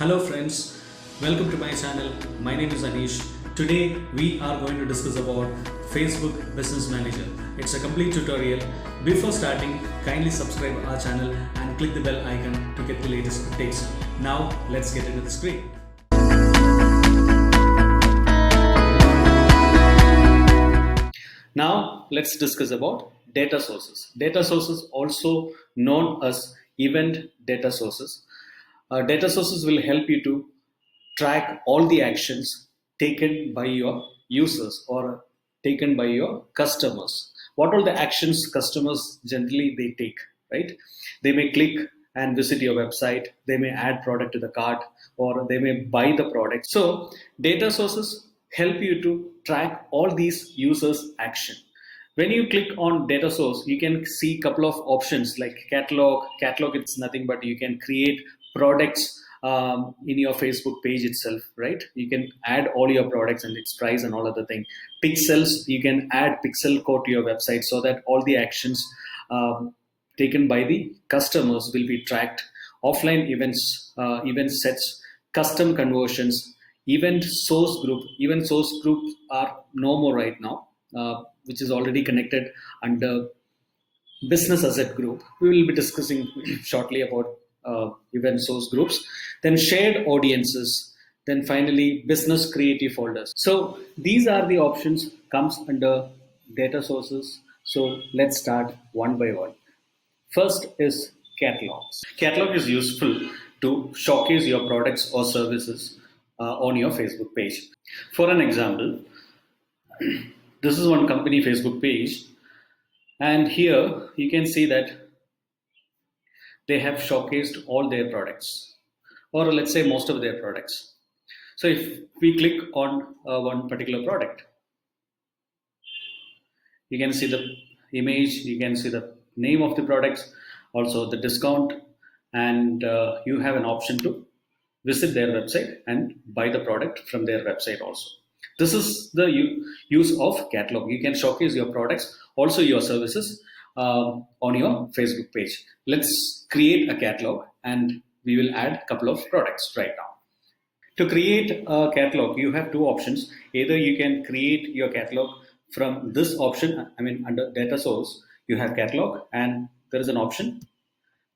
Hello friends, welcome to my channel. My name is Anish. Today we are going to discuss about Facebook Business Manager. It's a complete tutorial. Before starting, kindly subscribe our channel and click the bell icon to get the latest updates. Now let's get into the screen. Now let's discuss about data sources. Data sources, also known as event data sources. Data sources will help you to track all the actions taken by your users or taken by your customers. What are the actions customers generally they take, right? They may click and visit your website, they may add product to the cart, or they may buy the product. So data sources help you to track all these users action. When you click on data source, you can see a couple of options like catalog. It's nothing but you can create products in your Facebook page itself, right? You can add all your products and its price and all other thing. Pixels, you can add pixel code to your website so that all the actions taken by the customers will be tracked. Offline events, event sets, custom conversions, event source groups are no more right now, which is already connected under business asset group. We will be discussing shortly about event source groups, then shared audiences, then finally business creative folders. So these are the options comes under data sources. So let's start one by one. First is catalogs. Catalog is useful to showcase your products or services on your Facebook page. For an example, this is one company Facebook page, and here you can see that they have showcased all their products, or let's say most of their products. So if we click on one particular product, you can see the image, you can see the name of the products, also the discount, and you have an option to visit their website and buy the product from their website also. This is the use of catalog. You can showcase your products, also your services on your Facebook page. Let's create a catalog and we will add a couple of products right now. To create a catalog, you have two options. Either you can create your catalog from this option, under data source, you have catalog and there is an option,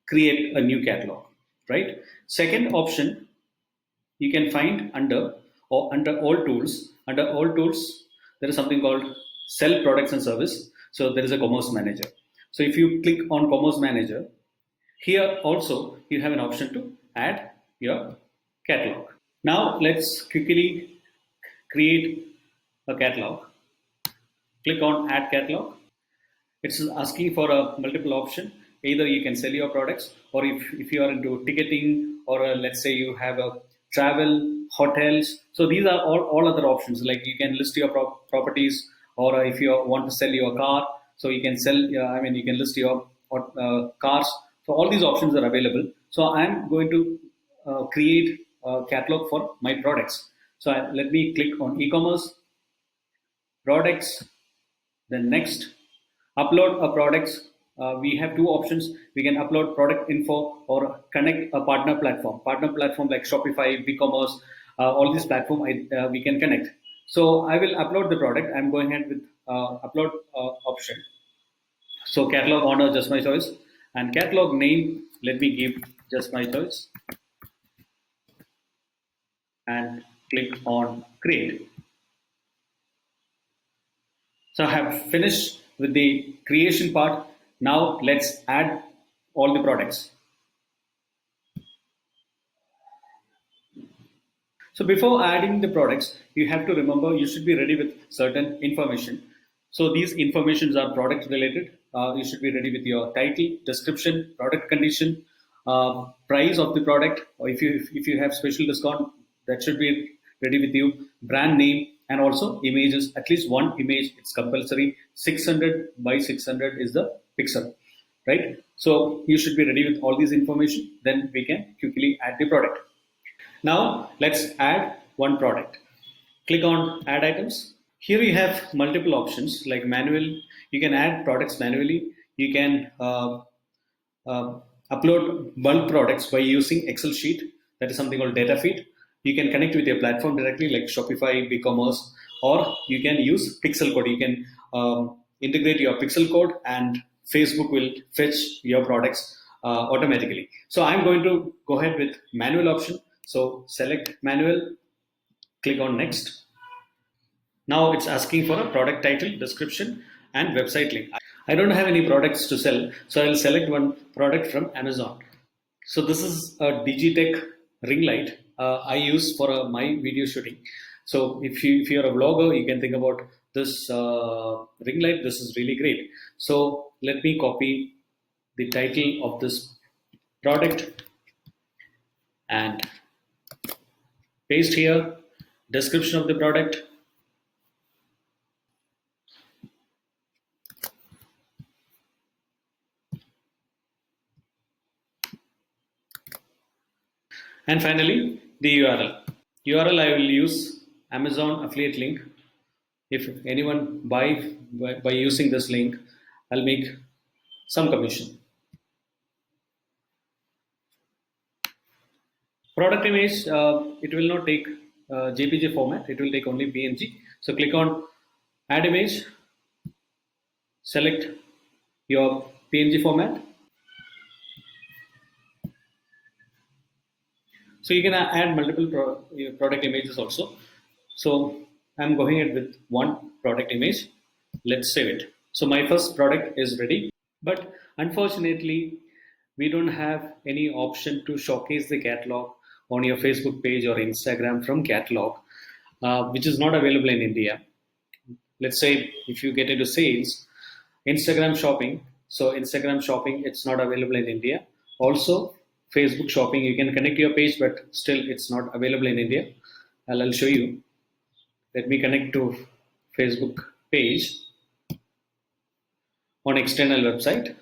create a new catalog, right? Second option, you can find under all tools. Under all tools, there is something called sell products and service. So there is a commerce manager. So if you click on commerce manager, here also you have an option to add your catalog. Now let's quickly create a catalog. Click on add catalog. It's asking for a multiple option. Either you can sell your products, or if you are into ticketing, or let's say you have a travel, hotels. So these are all other options. Like you can list your properties, or if you want to sell your car, so you can sell. You can list your cars. So all these options are available. So I'm going to create a catalog for my products. So let me click on e-commerce, products, then next, upload a products. We have two options. We can upload product info or connect a partner platform. Partner platform like Shopify, BigCommerce, all these platform we can connect. So I will upload the product. I'm going ahead with upload option. So catalog owner, just my choice, and catalog name, let me give just my choice, and click on create. So I have finished with the creation part. Now let's add all the products. So before adding the products, you have to remember you should be ready with certain information. So these informations are product related. You should be ready with your title, description, product condition, price of the product, or if you have special discount, that should be ready with you, brand name, and also images. At least one image, it's compulsory. 600 by 600 is the pixel, right? So you should be ready with all these information. Then we can quickly add the product. Now let's add one product. Click on add items. Here you have multiple options like manual. You can add products manually. You can upload bulk products by using Excel sheet. that is something called data feed. You can connect with your platform directly, like Shopify, BigCommerce, or you can use pixel code. You can integrate your pixel code, and Facebook will fetch your products automatically. So I'm going to go ahead with manual option. So select manual, click on next. Now it's asking for a product title, description, and website link. I don't have any products to sell, so I'll select one product from Amazon. So this is a Digitech ring light I use for my video shooting. So if you're a vlogger, you can think about this ring light. This is really great. So let me copy the title of this product and paste here. Description of the product. And finally, the URL. URL I will use Amazon affiliate link. If anyone by using this link, I'll make some commission. Product image, it will not take JPG format, it will take only PNG. So click on add image, select your PNG format. So you can add multiple product images also. So I'm going ahead with one product image. Let's save it. So my first product is ready, but unfortunately, we don't have any option to showcase the catalog on your Facebook page or Instagram from catalog, which is not available in India. Let's say if you get into sales, Instagram shopping. So Instagram shopping, it's not available in India. Also, Facebook shopping, you can connect your page, but still it's not available in India. I'll show you. Let me connect to Facebook page on external website.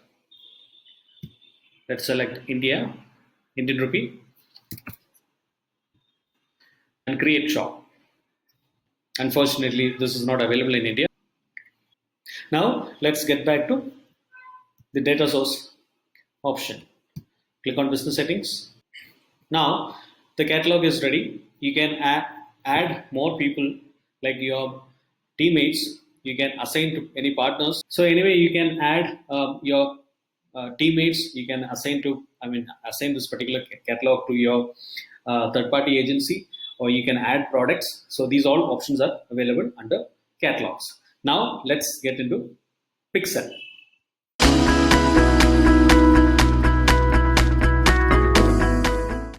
Let's select India, Indian rupee, and create shop. Unfortunately, this is not available in India. Now let's get back to the data source option. Click on business settings. Now the catalog is ready. You can add more people like your teammates. You can assign to any partners. So anyway, you can add your teammates. You can assign this particular catalog to your third-party agency, or you can add products. So these all options are available under catalogs. Now let's get into Pixel.